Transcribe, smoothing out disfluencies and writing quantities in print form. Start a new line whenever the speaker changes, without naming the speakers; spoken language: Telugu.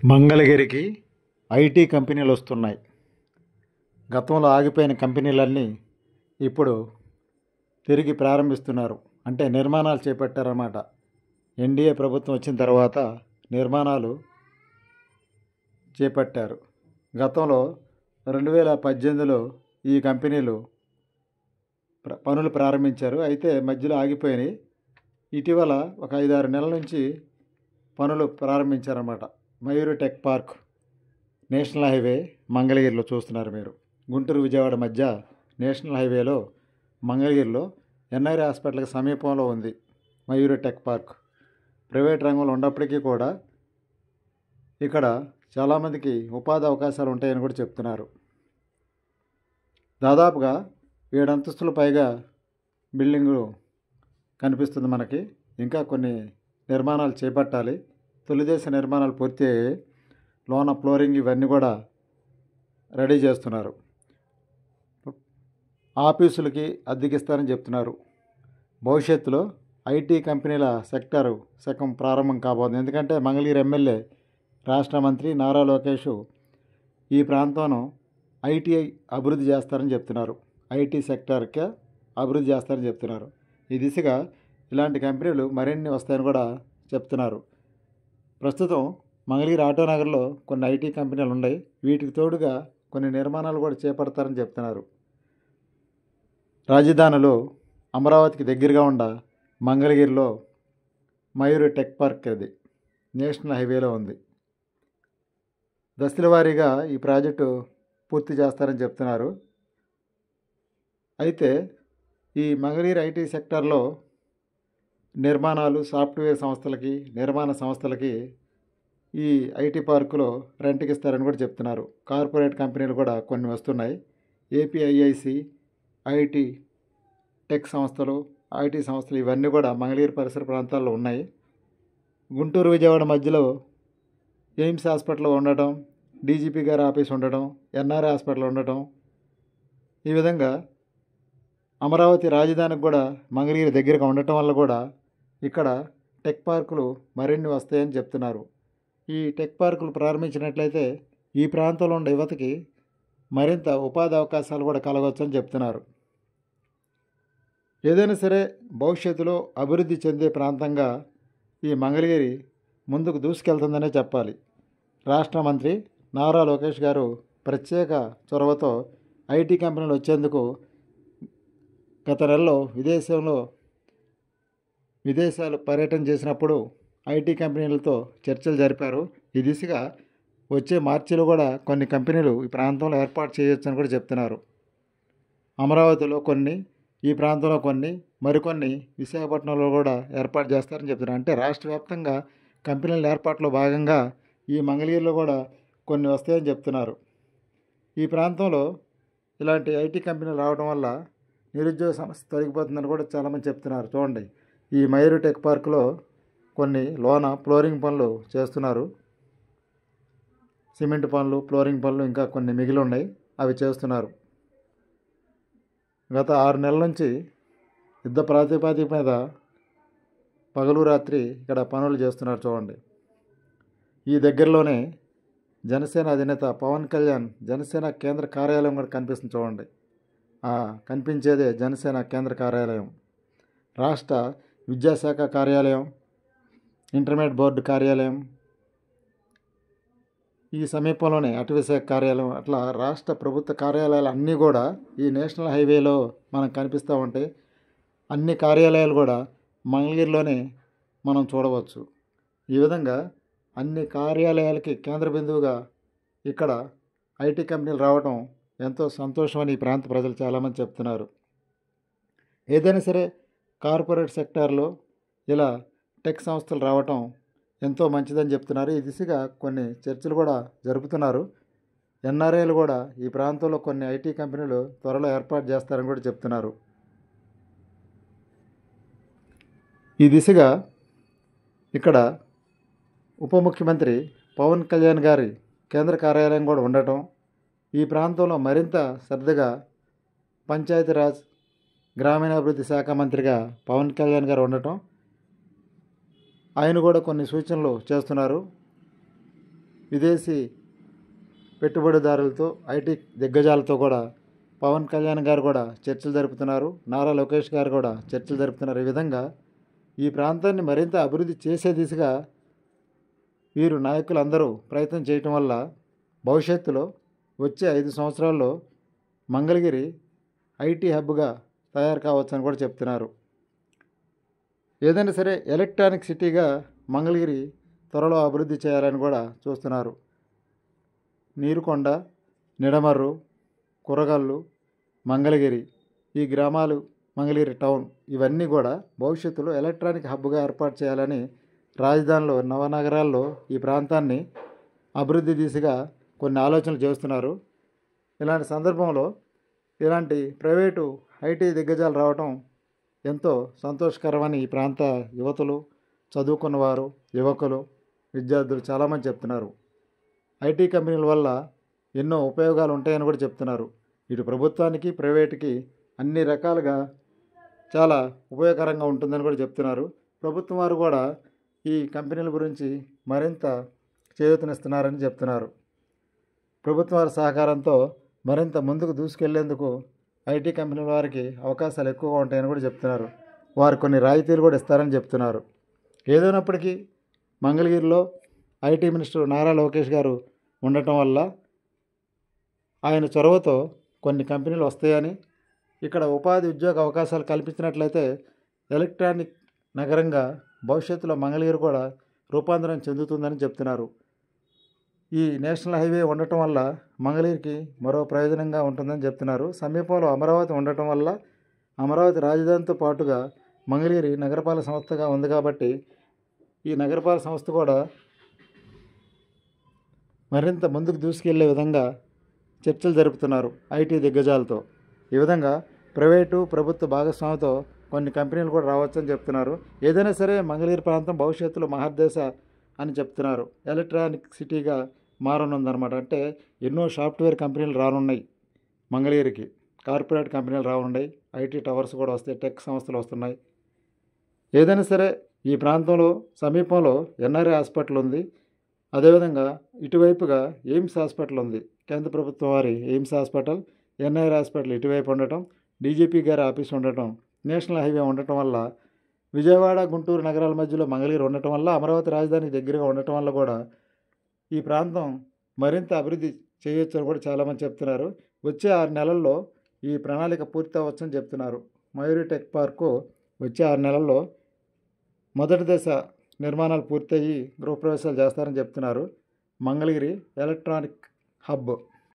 మంగళగిరికి ఐటీ కంపెనీలు వస్తున్నాయి. గతంలో ఆగిపోయిన కంపెనీలన్నీ ఇప్పుడు తిరిగి ప్రారంభిస్తున్నారు. అంటే నిర్మాణాలు చేపట్టారన్నమాట. ఎన్డీఏ ప్రభుత్వం వచ్చిన తర్వాత నిర్మాణాలు చేపట్టారు. గతంలో 2018లో ఈ కంపెనీలు పనులు ప్రారంభించారు. అయితే మధ్యలో ఆగిపోయినాయి. ఇటీవల ఒక 5-6 నెలల నుంచి పనులు ప్రారంభించారన్నమాట. Mayuri tech park national highway మంగళగిరిలో చూస్తున్నారు మీరు. గుంటూరు విజయవాడ మధ్య నేషనల్ హైవేలో మంగళగిరిలో ఎన్ఆర్ఐ హాస్పిటల్కి సమీపంలో ఉంది మయూరి టెక్ పార్క్. ప్రైవేట్ రంగంలో ఉన్నప్పటికీ కూడా ఇక్కడ చాలామందికి ఉపాధి అవకాశాలు ఉంటాయని కూడా చెప్తున్నారు. దాదాపుగా 7 అంతస్తుల పైగా బిల్డింగు కనిపిస్తుంది మనకి. ఇంకా కొన్ని నిర్మాణాలు చేపట్టాలి. తొలిదశ నిర్మాణాలు పూర్తి అయ్యాయి. లోన ఫ్లోరింగ్ ఇవన్నీ కూడా రెడీ చేస్తున్నారు. ఆఫీసులకి అద్దెకిస్తారని చెప్తున్నారు. భవిష్యత్తులో ఐటీ కంపెనీల సెక్టారు శకం ప్రారంభం కాబోతుంది. ఎందుకంటే మంగళగిరి ఎమ్మెల్యే రాష్ట్ర మంత్రి నారా లోకేష్ ఈ ప్రాంతంలో ఐటీఐ అభివృద్ధి చేస్తారని చెప్తున్నారు. ఐటీ సెక్టార్కి అభివృద్ధి చేస్తారని చెప్తున్నారు. ఈ దిశగా ఇలాంటి కంపెనీలు మరిన్ని వస్తాయని కూడా చెప్తున్నారు. ప్రస్తుతం మంగళగిరి ఆటోనగర్లో కొన్ని ఐటీ కంపెనీలు ఉన్నాయి. వీటికి తోడుగా కొన్ని నిర్మాణాలు కూడా చేపడతారని చెప్తున్నారు. రాజధానిలో అమరావతికి దగ్గరగా ఉన్న మంగళగిరిలో మయూరి టెక్ పార్క్ అది నేషనల్ హైవేలో ఉంది. దశల వారీగా ఈ ప్రాజెక్టు పూర్తి చేస్తారని చెప్తున్నారు. అయితే ఈ మంగళగిరి ఐటీ సెక్టార్లో నిర్మాణాలు సాఫ్ట్వేర్ సంస్థలకి, నిర్మాణ సంస్థలకి ఈ ఐటీ పార్కులో రెంట్కి ఇస్తారని కూడా చెప్తున్నారు. కార్పొరేట్ కంపెనీలు కూడా కొన్ని వస్తున్నాయి. ఏపీఐఐసి, ఐటీ టెక్ సంస్థలు, ఐటీ సంస్థలు ఇవన్నీ కూడా మంగళగిరి పరిసర ప్రాంతాల్లో ఉన్నాయి. గుంటూరు విజయవాడ మధ్యలో ఎయిమ్స్ హాస్పిటల్ ఉండటం, డీజీపీ గారి ఆఫీస్ ఉండటం, ఎన్ఆర్ఐ హాస్పిటల్ ఉండటం, ఈ విధంగా అమరావతి రాజధానికి కూడా మంగళగిరి దగ్గరగా ఉండటం వల్ల కూడా ఇక్కడ టెక్ పార్కులు మరిన్ని వస్తాయని చెప్తున్నారు. ఈ టెక్ పార్కులు ప్రారంభించినట్లయితే ఈ ప్రాంతంలో ఉండే యువతకి మరింత ఉపాధి అవకాశాలు కూడా కలగవచ్చని చెప్తున్నారు. ఏదైనా సరే భవిష్యత్తులో అభివృద్ధి చెందే ప్రాంతంగా ఈ మంగళగిరి ముందుకు దూసుకెళ్తుందనే చెప్పాలి. రాష్ట్ర మంత్రి నారా లోకేష్ గారు ప్రత్యేక చొరవతో ఐటీ కంపెనీలు వచ్చేందుకు గత నెలలో విదేశాలు పర్యటన చేసినప్పుడు ఐటీ కంపెనీలతో చర్చలు జరిపారు. ఈ దిశగా వచ్చే మార్చిలో కూడా కొన్ని కంపెనీలు ఈ ప్రాంతంలో ఏర్పాటు చేయొచ్చని కూడా చెప్తున్నారు. అమరావతిలో కొన్ని, ఈ ప్రాంతంలో కొన్ని, మరికొన్ని విశాఖపట్నంలో కూడా ఏర్పాటు చేస్తారని చెప్తున్నారు. అంటే రాష్ట్ర వ్యాప్తంగా కంపెనీల ఏర్పాటులో భాగంగా ఈ మంగళగిరిలో కూడా కొన్ని వస్తాయని చెప్తున్నారు. ఈ ప్రాంతంలో ఇలాంటి ఐటీ కంపెనీలు రావడం వల్ల నిరుద్యోగ సమస్య తొలగిపోతుందని కూడా చాలామంది చెప్తున్నారు. చూడండి, ఈ మయూరి టెక్ పార్కులో కొన్ని లోన ఫ్లోరింగ్ పనులు చేస్తున్నారు. సిమెంట్ పనులు, ఫ్లోరింగ్ పనులు ఇంకా కొన్ని మిగిలి ఉన్నాయి, అవి చేస్తున్నారు. గత 6 నెలల నుంచి యుద్ధ ప్రాతిపదిక మీద పగలు రాత్రి ఇక్కడ పనులు చేస్తున్నారు. చూడండి, ఈ దగ్గరలోనే జనసేన అధినేత పవన్ కళ్యాణ్ జనసేన కేంద్ర కార్యాలయం కూడా కనిపిస్తుంది. చూడండి, కనిపించేదే జనసేన కేంద్ర కార్యాలయం. రాష్ట్ర విద్యాశాఖ కార్యాలయం, ఇంటర్మీడియట్ బోర్డు కార్యాలయం, ఈ సమీపంలోనే అటవీశాఖ కార్యాలయం, అట్లా రాష్ట్ర ప్రభుత్వ కార్యాలయాలు అన్నీ కూడా ఈ నేషనల్ హైవేలో మనకు కనిపిస్తూ ఉంటాయి. అన్ని కార్యాలయాలు కూడా మంగళగిరిలోనే మనం చూడవచ్చు. ఈ విధంగా అన్ని కార్యాలయాలకి కేంద్ర బిందువుగా ఇక్కడ ఐటీ కంపెనీలు రావడం ఎంతో సంతోషమని ఈ ప్రాంత ప్రజలు చాలామంది చెప్తున్నారు. ఏదైనా సరే కార్పొరేట్ సెక్టార్లో ఇలా టెక్ సంస్థలు రావటం ఎంతో మంచిదని చెప్తున్నారు. ఈ దిశగా కొన్ని చర్చలు కూడా జరుపుతున్నారు. ఎన్ఆర్ఐలు కూడా ఈ ప్రాంతంలో కొన్ని ఐటీ కంపెనీలు త్వరలో ఏర్పాటు చేస్తారని కూడా చెప్తున్నారు. ఈ దిశగా ఇక్కడ ఉప ముఖ్యమంత్రి పవన్ కళ్యాణ్ గారి కేంద్ర కార్యాలయం కూడా ఉండటం, ఈ ప్రాంతంలో మరింత శ్రద్ధగా పంచాయతీరాజ్ గ్రామీణాభివృద్ధి శాఖ మంత్రిగా పవన్ కళ్యాణ్ గారు ఉండటం, ఆయన కూడా కొన్ని సూచనలు చేస్తున్నారు. విదేశీ పెట్టుబడిదారులతో, ఐటీ దిగ్గజాలతో కూడా పవన్ కళ్యాణ్ గారు కూడా చర్చలు జరుపుతున్నారు. నారా లోకేష్ గారు కూడా చర్చలు జరుపుతున్నారు. ఈ విధంగా ఈ ప్రాంతాన్ని మరింత అభివృద్ధి చేసే దిశగా వీరు నాయకులందరూ ప్రయత్నం చేయటం వల్ల భవిష్యత్తులో వచ్చే 5 సంవత్సరాల్లో మంగళగిరి ఐటీ హబ్గా తయారు కావచ్చని కూడా చెప్తున్నారు. ఏదైనా సరే ఎలక్ట్రానిక్ సిటీగా మంగళగిరి త్వరలో అభివృద్ధి చేయాలని కూడా చూస్తున్నారు. నీరుకొండ, నిడమర్రు, కురగల్లు, మంగళగిరి ఈ గ్రామాలు, మంగళగిరి టౌన్ ఇవన్నీ కూడా భవిష్యత్తులో ఎలక్ట్రానిక్ హబ్గా ఏర్పాటు చేయాలని రాజధానిలో నవనగరాల్లో ఈ ప్రాంతాన్ని అభివృద్ధి దిశగా కొన్ని ఆలోచనలు చేస్తున్నారు. ఇలాంటి సందర్భంలో ఇలాంటి ప్రైవేటు ఐటీ దిగ్గజాలు రావడం ఎంతో సంతోషకరమని ఈ ప్రాంత యువతులు, చదువుకున్నవారు, యువకులు, విద్యార్థులు చాలామంది చెప్తున్నారు. ఐటీ కంపెనీల వల్ల ఎన్నో ఉపయోగాలు ఉంటాయని కూడా చెప్తున్నారు. ఇటు ప్రభుత్వానికి, ప్రైవేటుకి అన్ని రకాలుగా చాలా ఉపయోగకరంగా ఉంటుందని కూడా చెప్తున్నారు. ప్రభుత్వం వారు కూడా ఈ కంపెనీల గురించి మరింత చేయూతనిస్తున్నారని చెప్తున్నారు. ప్రభుత్వం వారి సహకారంతో మరింత ముందుకు దూసుకెళ్లేందుకు ఐటీ కంపెనీల వారికి అవకాశాలు ఎక్కువగా ఉంటాయని కూడా చెప్తున్నారు. వారు కొన్ని రాయితీలు కూడా ఇస్తారని చెప్తున్నారు. ఏదైనప్పటికీ మంగళగిరిలో ఐటీ మినిస్టర్ నారా లోకేష్ గారు ఉండటం వల్ల ఆయన చొరవతో కొన్ని కంపెనీలు వస్తాయని, ఇక్కడ ఉపాధి ఉద్యోగ అవకాశాలు కల్పించినట్లయితే ఎలక్ట్రానిక్ నగరంగా భవిష్యత్తులో మంగళగిరి కూడా రూపాంతరం చెందుతుందని చెప్తున్నారు. ఈ నేషనల్ హైవే ఉండటం వల్ల మంగళగిరికి మరో ప్రయోజనంగా ఉంటుందని చెప్తున్నారు. సమీపంలో అమరావతి ఉండటం వల్ల అమరావతి రాజధానితో పాటుగా మంగళగిరి నగరపాలక సంస్థగా ఉంది కాబట్టి ఈ నగరపాలక సంస్థ కూడా మరింత ముందుకు దూసుకెళ్లే విధంగా చర్చలు జరుపుతున్నారు ఐటీ దిగ్గజాలతో. ఈ విధంగా ప్రైవేటు, ప్రభుత్వ భాగస్వామితో కొన్ని కంపెనీలు కూడా రావచ్చని చెప్తున్నారు. ఏదైనా సరే మంగళగిరి ప్రాంతం భవిష్యత్తులో మహాదేశ అని చెప్తున్నారు. ఎలక్ట్రానిక్ సిటీగా మారనుందన్నమాట. అంటే ఎన్నో సాఫ్ట్వేర్ కంపెనీలు రానున్నాయి మంగళగిరికి, కార్పొరేట్ కంపెనీలు రానున్నాయి, ఐటీ టవర్స్ కూడా వస్తాయి, టెక్ సంస్థలు వస్తున్నాయి. ఏదైనా సరే ఈ ప్రాంతంలో సమీపంలో ఎన్ఆర్ఐ హాస్పిటల్ ఉంది. అదేవిధంగా ఇటువైపుగా ఎయిమ్స్ హాస్పిటల్ ఉంది. కేంద్ర ప్రభుత్వం వారి ఎయిమ్స్ హాస్పిటల్, ఎన్ఆర్ఐ హాస్పిటల్ ఇటువైపు ఉండటం, డీజీపీ గారి ఆఫీస్ ఉండటం, నేషనల్ హైవే ఉండటం వల్ల, విజయవాడ, గుంటూరు నగరాల మధ్యలో మంగళగిరి ఉండటం వల్ల, అమరావతి రాజధానికి దగ్గరగా ఉండటం వల్ల కూడా ఈ ప్రాంతం మరింత అభివృద్ధి చేయొచ్చని కూడా చాలామంది చెప్తున్నారు. వచ్చే 6 నెలల్లో ఈ ప్రణాళిక పూర్తి అవ్వచ్చని చెప్తున్నారు. మయూరి టెక్ పార్కు వచ్చే 6 నెలల్లో మొదటి దశ నిర్మాణాలు పూర్తయ్యి గృహప్రవేశాలు చేస్తారని చెప్తున్నారు. Mangalagiri electronic hub